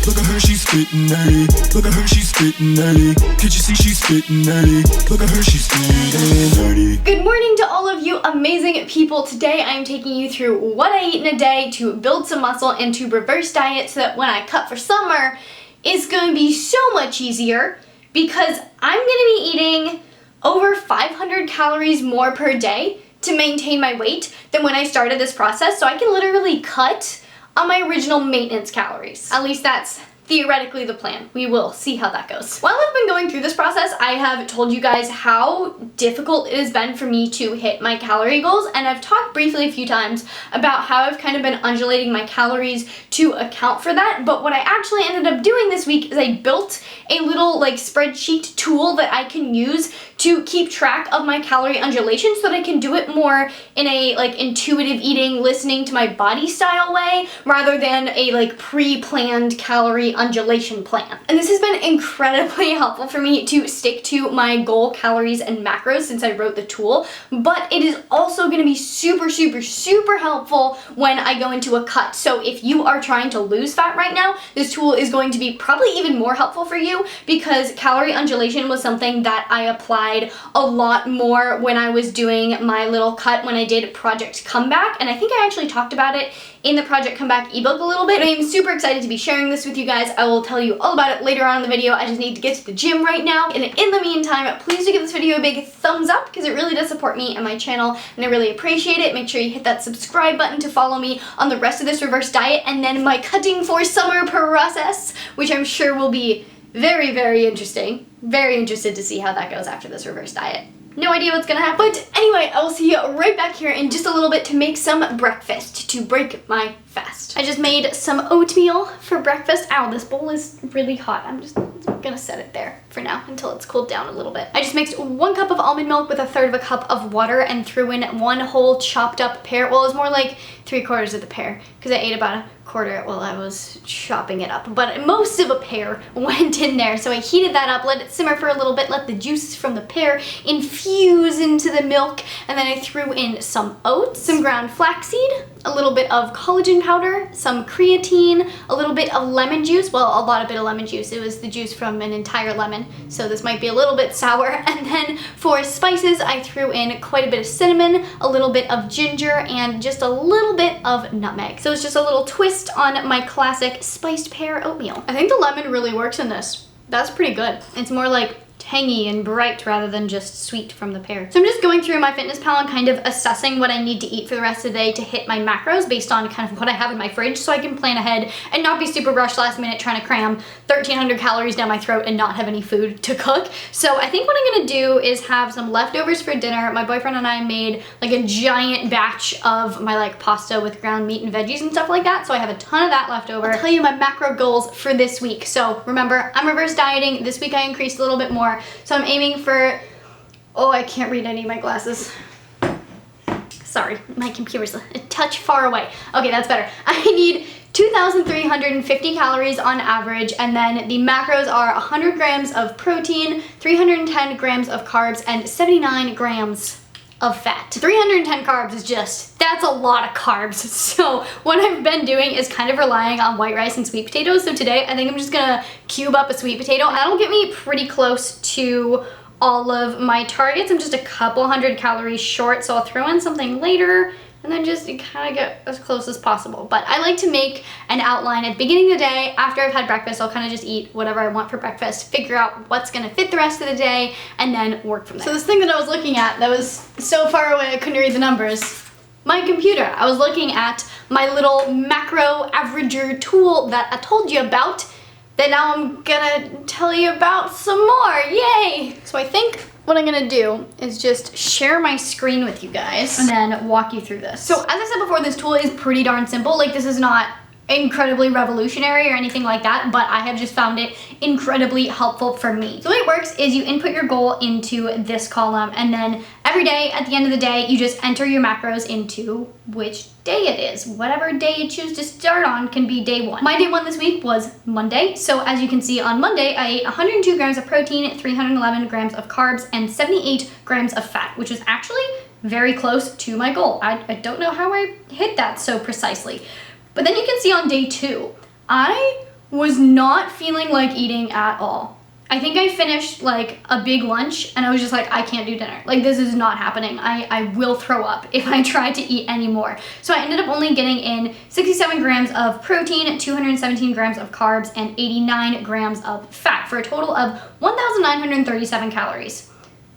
Look at her, she's spittin' nerdy. Look at her, she's spittin' nerdy. Can't you see she's spittin' nerdy? Look at her, she's spittin' nerdy. Good morning to all of you amazing people. Today I'm taking you through what I eat in a day to build some muscle and to reverse diet so that when I cut for summer, it's going to be so much easier because I'm going to be eating over 500 calories more per day to maintain my weight than when I started this process, so I can literally cut on my original maintenance calories. At least that's theoretically the plan. We will see how that goes. While I've been going through this process, I have told you guys how difficult it has been for me to hit my calorie goals, and I've talked briefly a few times about how I've kind of been undulating my calories to account for that, but what I actually ended up doing this week is I built a little spreadsheet tool that I can use to keep track of my calorie undulation so that I can do it more in a intuitive eating, listening to my body style way rather than a pre-planned calorie undulation plan. And this has been incredibly helpful for me to stick to my goal calories and macros since I wrote the tool, but it is also going to be super, super, super helpful when I go into a cut. So if you are trying to lose fat right now, this tool is going to be probably even more helpful for you because calorie undulation was something that I applied a lot more when I was doing my little cut when I did Project Comeback, and I think I actually talked about it in the Project Comeback ebook a little bit. I am super excited to be sharing this with you guys. I will tell you all about it later on in the video. I just need to get to the gym right now. And in the meantime, please do give this video a big thumbs up because it really does support me and my channel, and I really appreciate it. Make sure you hit that subscribe button to follow me on the rest of this reverse diet and then my cutting for summer process, which I'm sure will be very, very interesting. Very interested to see how that goes after this reverse diet. No idea what's gonna happen. But anyway, I will see you right back here in just a little bit to make some breakfast to break my fast. I just made some oatmeal for breakfast. Ow, this bowl is really hot. I'm just gonna set it there for now until it's cooled down a little bit. I just mixed 1 cup of almond milk with 1/3 of a cup of water and threw in 1 whole chopped up pear. Well, it was more like 3/4 of the pear because I ate about 1/4 while I was chopping it up, but most of a pear went in there. So I heated that up, let it simmer for a little bit, let the juices from the pear infuse into the milk, and then I threw in some oats, some ground flaxseed, a little bit of collagen powder, some creatine, a little bit of lemon juice. Well, a lot of bit of lemon juice. It was the juice from an entire lemon, so this might be a little bit sour. And then for spices, I threw in quite a bit of cinnamon, a little bit of ginger, and just a little bit of nutmeg. So it's just a little twist on my classic spiced pear oatmeal. I think the lemon really works in this. That's pretty good. It's more like tangy and bright rather than just sweet from the pear. So I'm just going through MyFitnessPal and kind of assessing what I need to eat for the rest of the day to hit my macros based on kind of what I have in my fridge so I can plan ahead and not be super rushed last minute trying to cram 1,300 calories down my throat and not have any food to cook. So I think what I'm gonna do is have some leftovers for dinner. My boyfriend and I made a giant batch of my pasta with ground meat and veggies and stuff like that, so I have a ton of that left over. I'll tell you my macro goals for this week. So remember, I'm reverse dieting. This week I increased a little bit more. So I'm aiming for, oh, I can't read any of my glasses. Sorry, my computer's a touch far away. Okay, that's better. I need 2,350 calories on average, and then the macros are 100 grams of protein, 310 grams of carbs, and 79 grams of fat. 310 carbs is that's a lot of carbs. So what I've been doing is kind of relying on white rice and sweet potatoes. So today I think I'm just gonna cube up a sweet potato. That'll get me pretty close to all of my targets. I'm just a couple hundred calories short, so I'll throw in something later and then just kind of get as close as possible. But I like to make an outline at the beginning of the day. After I've had breakfast, I'll kind of just eat whatever I want for breakfast, figure out what's gonna fit the rest of the day, and then work from there. So this thing that I was looking at that was so far away I couldn't read the numbers, my computer. I was looking at my little macro averager tool that I told you about that now I'm gonna tell you about some more, yay! So I think what I'm gonna do is just share my screen with you guys and then walk you through this. So as I said before, this tool is pretty darn simple. This is not incredibly revolutionary or anything like that, but I have just found it incredibly helpful for me. So the way it works is you input your goal into this column, and then every day at the end of the day, you just enter your macros into which day it is. Whatever day you choose to start on can be day 1. My day 1 this week was Monday. So as you can see on Monday, I ate 102 grams of protein, 311 grams of carbs, and 78 grams of fat, which was actually very close to my goal. I don't know how I hit that so precisely. But then you can see on day 2, I was not feeling like eating at all. I think I finished like a big lunch and I was just like, I can't do dinner. Like, this is not happening. I will throw up if I try to eat anymore. So I ended up only getting in 67 grams of protein, 217 grams of carbs, and 89 grams of fat for a total of 1,937 calories.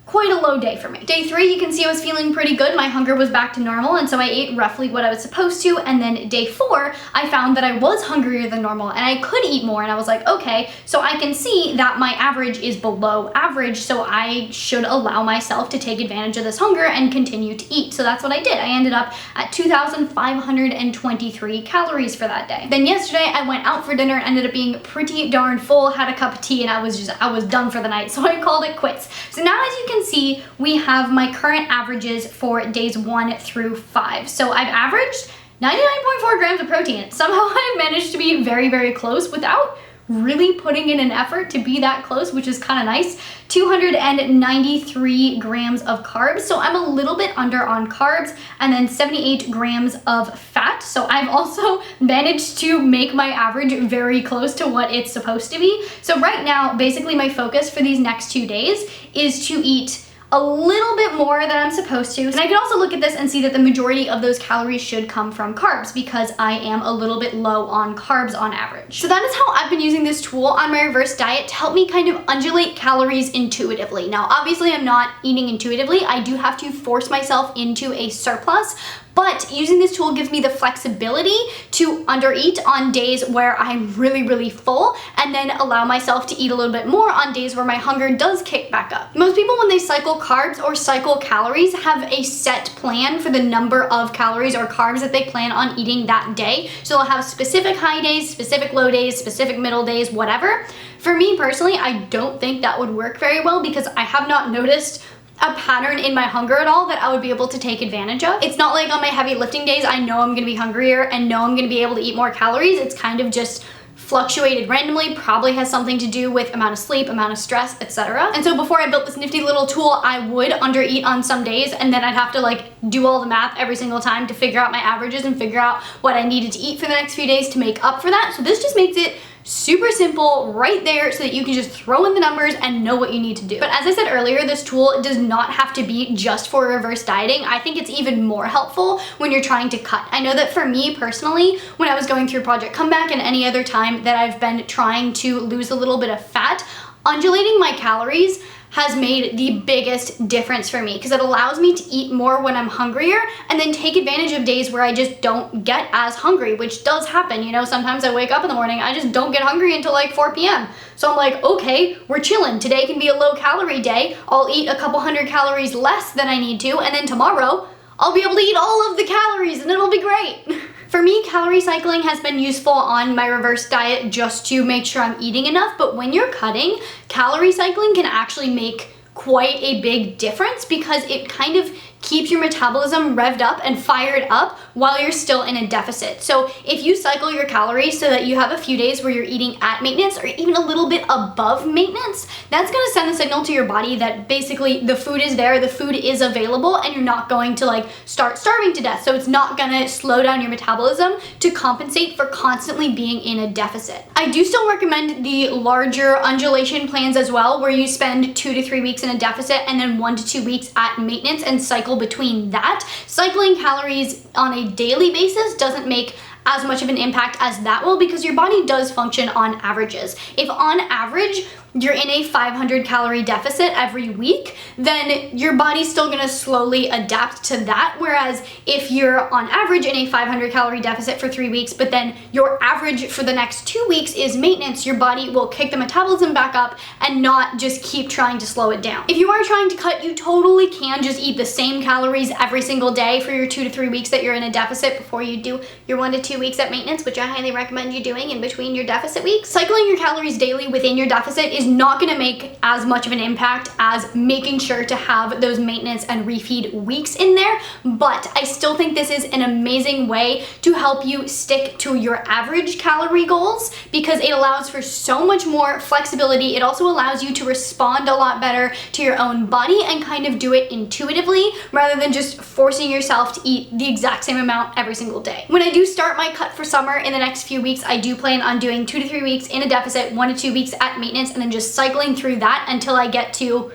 Quite a low day for me. Day 3, you can see I was feeling pretty good. My hunger was back to normal, and so I ate roughly what I was supposed to. And then day 4, I found that I was hungrier than normal and I could eat more. And I was like, okay, so I can see that my average is below average, so I should allow myself to take advantage of this hunger and continue to eat. So that's what I did. I ended up at 2,523 calories for that day. Then yesterday, I went out for dinner, ended up being pretty darn full, had a cup of tea, and I was done for the night. So I called it quits. So now, as you can see, we have my current averages for days 1 through 5. So I've averaged 99.4 grams of protein. Somehow I've managed to be very, very close without really putting in an effort to be that close, which is kind of nice. 293 grams of carbs, so I'm a little bit under on carbs, and then 78 grams of fat. So I've also managed to make my average very close to what it's supposed to be. So right now, basically my focus for these next 2 days is to eat a little bit more than I'm supposed to. And I can also look at this and see that the majority of those calories should come from carbs because I am a little bit low on carbs on average. So that is how I've been using this tool on my reverse diet to help me kind of undulate calories intuitively. Now, obviously I'm not eating intuitively. I do have to force myself into a surplus, but using this tool gives me the flexibility to undereat on days where I'm really, really full, and then allow myself to eat a little bit more on days where my hunger does kick back up. Most people, when they cycle carbs or cycle calories, have a set plan for the number of calories or carbs that they plan on eating that day. So they'll have specific high days, specific low days, specific middle days, whatever. For me personally, I don't think that would work very well because I have not noticed a pattern in my hunger at all that I would be able to take advantage of. It's not like on my heavy lifting days, I know I'm gonna be hungrier and know I'm gonna be able to eat more calories. It's kind of just fluctuated randomly, probably has something to do with amount of sleep, amount of stress, etc. And so before I built this nifty little tool, I would undereat on some days, and then I'd have to like do all the math every single time to figure out my averages and figure out what I needed to eat for the next few days to make up for that. So this just makes it super simple right there so that you can just throw in the numbers and know what you need to do. But as I said earlier, this tool does not have to be just for reverse dieting. I think it's even more helpful when you're trying to cut. I know that for me personally, when I was going through Project Comeback and any other time that I've been trying to lose a little bit of fat, undulating my calories has made the biggest difference for me because it allows me to eat more when I'm hungrier and then take advantage of days where I just don't get as hungry, which does happen. You know, sometimes I wake up in the morning, I just don't get hungry until like 4 p.m. So I'm like, okay, we're chilling. Today can be a low calorie day. I'll eat a couple hundred calories less than I need to, and then tomorrow I'll be able to eat all of the calories and it'll be great. For me, calorie cycling has been useful on my reverse diet just to make sure I'm eating enough, but when you're cutting, calorie cycling can actually make quite a big difference because it kind of keeps your metabolism revved up and fired up while you're still in a deficit. So if you cycle your calories so that you have a few days where you're eating at maintenance or even a little bit above maintenance, that's gonna send the signal to your body that basically the food is there, the food is available, and you're not going to like start starving to death. So it's not gonna slow down your metabolism to compensate for constantly being in a deficit. I do still recommend the larger undulation plans as well, where you spend 2 to 3 weeks in a deficit and then 1 to 2 weeks at maintenance and cycle between that. Cycling calories on a daily basis doesn't make as much of an impact as that will because your body does function on averages. If on average you're in a 500 calorie deficit every week, then your body's still gonna slowly adapt to that. Whereas if you're on average in a 500 calorie deficit for 3 weeks, but then your average for the next 2 weeks is maintenance, your body will kick the metabolism back up and not just keep trying to slow it down. If you are trying to cut, you totally can just eat the same calories every single day for your 2 to 3 weeks that you're in a deficit before you do your 1 to 2 weeks at maintenance, which I highly recommend you doing in between your deficit weeks. Cycling your calories daily within your deficit is not gonna make as much of an impact as making sure to have those maintenance and refeed weeks in there, but I still think this is an amazing way to help you stick to your average calorie goals because it allows for so much more flexibility. It also allows you to respond a lot better to your own body and kind of do it intuitively rather than just forcing yourself to eat the exact same amount every single day. When I do start my cut for summer in the next few weeks, I do plan on doing 2 to 3 weeks in a deficit, 1 to 2 weeks at maintenance, and then just cycling through that until I get to,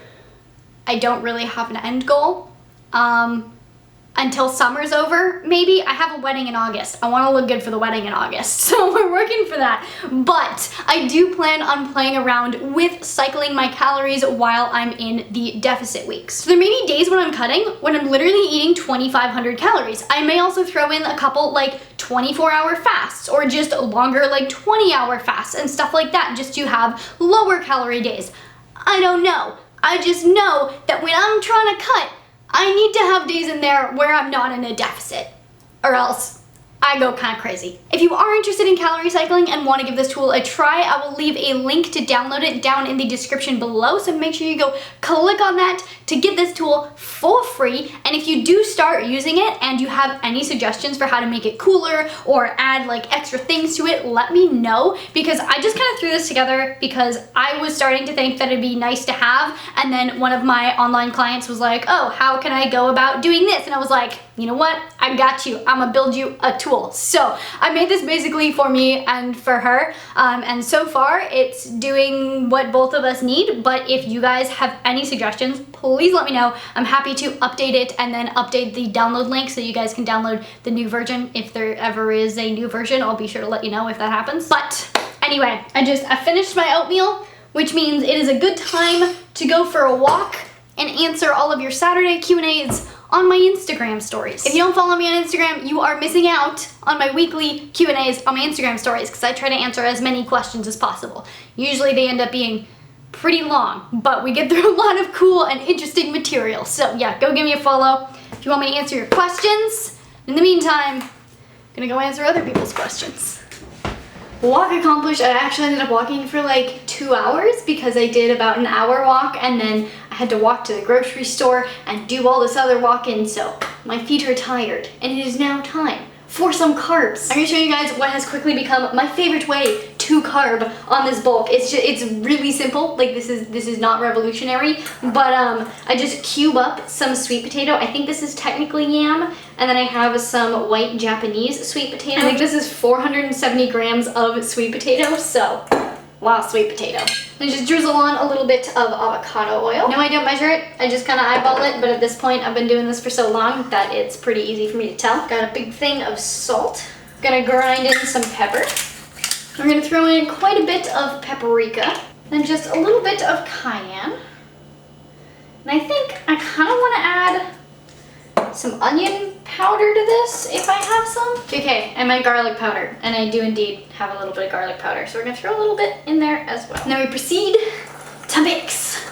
I don't really have an end goal. Until summer's over, maybe. I have a wedding in August. I want to look good for the wedding in August, so we're working for that. But I do plan on playing around with cycling my calories while I'm in the deficit weeks. So there may be days when I'm cutting when I'm literally eating 2,500 calories. I may also throw in a couple like 24-hour fasts or just longer like 20-hour fasts and stuff like that just to have lower calorie days. I don't know. I just know that when I'm trying to cut, I need to have days in there where I'm not in a deficit, or else I go kind of crazy. If you are interested in calorie cycling and want to give this tool a try, I will leave a link to download it down in the description below, so make sure you go click on that to get this tool for free. And if you do start using it and you have any suggestions for how to make it cooler or add like extra things to it, let me know, because I just kind of threw this together because I was starting to think that it'd be nice to have, and then one of my online clients was like, oh, how can I go about doing this? And I was like, you know what? I got you. I'm gonna build you a tool. So I made this basically for me and for her. And so far it's doing what both of us need. But if you guys have any suggestions, please let me know. I'm happy to update it and then update the download link so you guys can download the new version. If there ever is a new version, I'll be sure to let you know if that happens. But anyway, I finished my oatmeal, which means it is a good time to go for a walk and answer all of your Saturday Q&As on my Instagram stories. If you don't follow me on Instagram, you are missing out on my weekly Q&As on my Instagram stories because I try to answer as many questions as possible. Usually they end up being pretty long, but we get through a lot of cool and interesting material. So yeah, go give me a follow if you want me to answer your questions. In the meantime, I'm gonna go answer other people's questions. Walk accomplished. I actually ended up walking for like 2 hours because I did about an hour walk and then I had to walk to the grocery store and do all this other walking, so my feet are tired and it is now time for some carbs. I'm gonna show you guys what has quickly become my favorite way to carb on this bulk. It's really simple. Like this is not revolutionary, but I just cube up some sweet potato. I think this is technically yam, and then I have some white Japanese sweet potato. I think this is 470 grams of sweet potato, so a lot of sweet potato. And just drizzle on a little bit of avocado oil. No, I don't measure it. I just kind of eyeball it, but at this point I've been doing this for so long that it's pretty easy for me to tell. Got a big thing of salt. Gonna grind in some pepper. I'm gonna throw in quite a bit of paprika and just a little bit of cayenne. And I think I kind of want to add some onion powder to this if I have some. Okay, and my garlic powder, and I do indeed have a little bit of garlic powder, so we're gonna throw a little bit in there as well. Now we proceed to mix.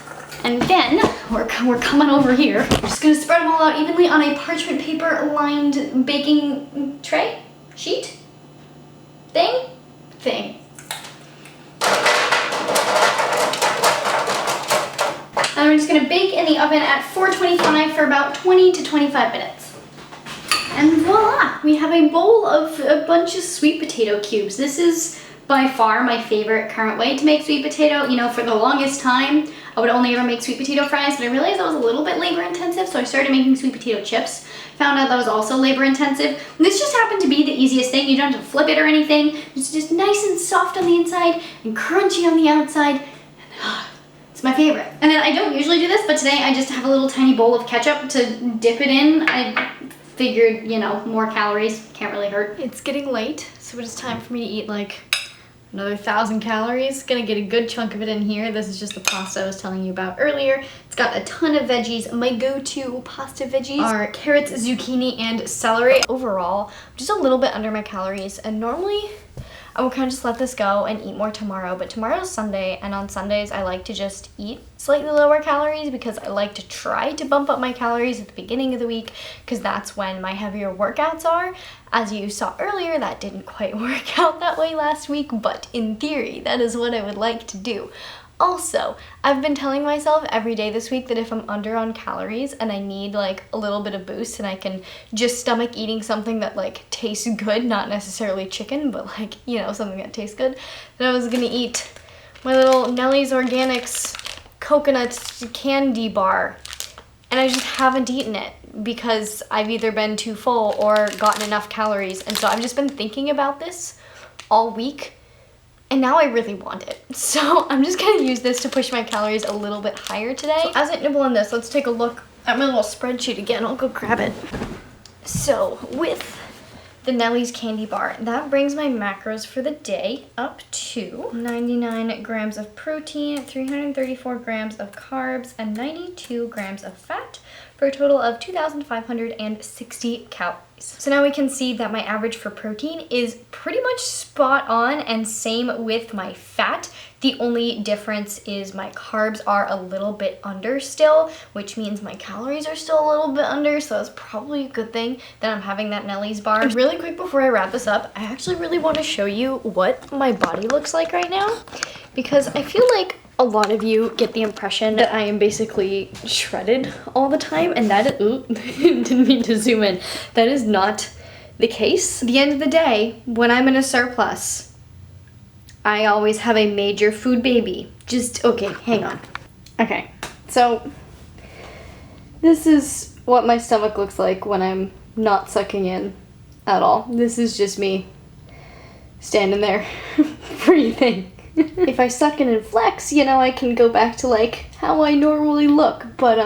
And then we're coming over here. I'm just gonna spread them all out evenly on a parchment paper lined baking tray, sheet, thing. And we're just gonna bake in the oven at 425 for about 20 to 25 minutes. And voila, we have a bowl of a bunch of sweet potato cubes. This is by far my favorite current way to make sweet potato. You know, for the longest time, I would only ever make sweet potato fries, but I realized that was a little bit labor intensive, so I started making sweet potato chips. Found out that was also labor intensive. And this just happened to be the easiest thing. You don't have to flip it or anything. It's just nice and soft on the inside and crunchy on the outside. And, it's my favorite. And then I don't usually do this, but today I just have a little tiny bowl of ketchup to dip it in. I figured, you know, more calories can't really hurt. It's getting late, so it is time for me to eat like another 1,000 calories. Gonna get a good chunk of it in here. This is just the pasta I was telling you about earlier. It's got a ton of veggies. My go-to pasta veggies are carrots, zucchini, and celery. Overall, I'm just a little bit under my calories, and normally I will kind of just let this go and eat more tomorrow, but tomorrow's Sunday, and on Sundays I like to just eat slightly lower calories because I like to try to bump up my calories at the beginning of the week because that's when my heavier workouts are. As you saw earlier, that didn't quite work out that way last week, but in theory, that is what I would like to do. Also, I've been telling myself every day this week that if I'm under on calories and I need like a little bit of boost and I can just stomach eating something that like tastes good, not necessarily chicken, but like, you know, something that tastes good, that I was gonna eat my little Nellie's Organics coconut candy bar. And I just haven't eaten it because I've either been too full or gotten enough calories. And so I've just been thinking about this all week. And now I really want it. So I'm just gonna use this to push my calories a little bit higher today. So as I nibble on this, let's take a look at my little spreadsheet again. I'll go grab it. So with the Nellie's candy bar, that brings my macros for the day up to 99 grams of protein, 334 grams of carbs, and 92 grams of fat, for a total of 2,560 calories. So now we can see that my average for protein is pretty much spot on, and same with my fat. The only difference is my carbs are a little bit under still, which means my calories are still a little bit under, so that's probably a good thing that I'm having that Nellie's bar. And really quick before I wrap this up, I actually really want to show you what my body looks like right now, because I feel like a lot of you get the impression that I am basically shredded all the time, and that is, ooh, didn't mean to zoom in. That is not the case. At the end of the day, when I'm in a surplus, I always have a major food baby. Just, okay, hang on. Okay, so this is what my stomach looks like when I'm not sucking in at all. This is just me standing there breathing. If I suck in and flex, you know, I can go back to like how I normally look, but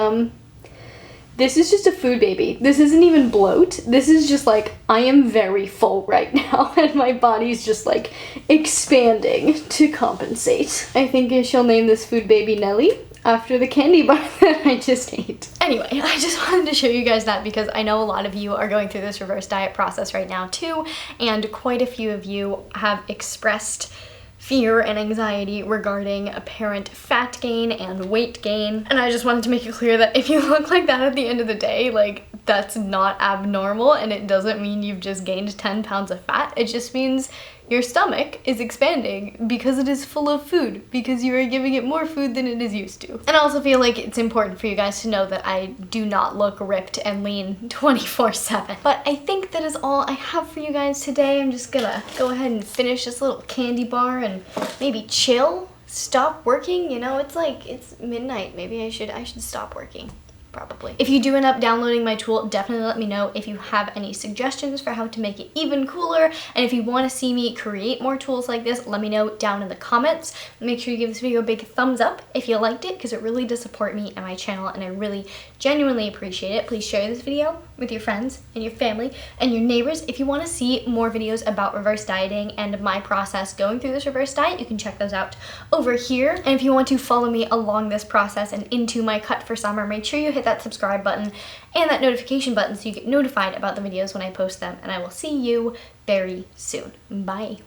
this is just a food baby. This isn't even bloat. This is just like, I am very full right now and my body's just like expanding to compensate. I think I shall name this food baby Nellie after the candy bar that I just ate. Anyway, I just wanted to show you guys that because I know a lot of you are going through this reverse diet process right now too, and quite a few of you have expressed fear and anxiety regarding apparent fat gain and weight gain. And I just wanted to make it clear that if you look like that at the end of the day, like, that's not abnormal, and it doesn't mean you've just gained 10 pounds of fat. It just means your stomach is expanding because it is full of food, because you are giving it more food than it is used to. And I also feel like it's important for you guys to know that I do not look ripped and lean 24/7. But I think that is all I have for you guys today. I'm just gonna go ahead and finish this little candy bar and maybe chill, stop working. You know, it's midnight. Maybe I should stop working. Probably. If you do end up downloading my tool, definitely let me know if you have any suggestions for how to make it even cooler. And if you want to see me create more tools like this, let me know down in the comments. Make sure you give this video a big thumbs up if you liked it, because it really does support me and my channel, and I really genuinely appreciate it. Please share this video with your friends and your family and your neighbors. If you want to see more videos about reverse dieting and my process going through this reverse diet, you can check those out over here. And if you want to follow me along this process and into my cut for summer, make sure you hit that subscribe button and that notification button so you get notified about the videos when I post them, and I will see you very soon. Bye.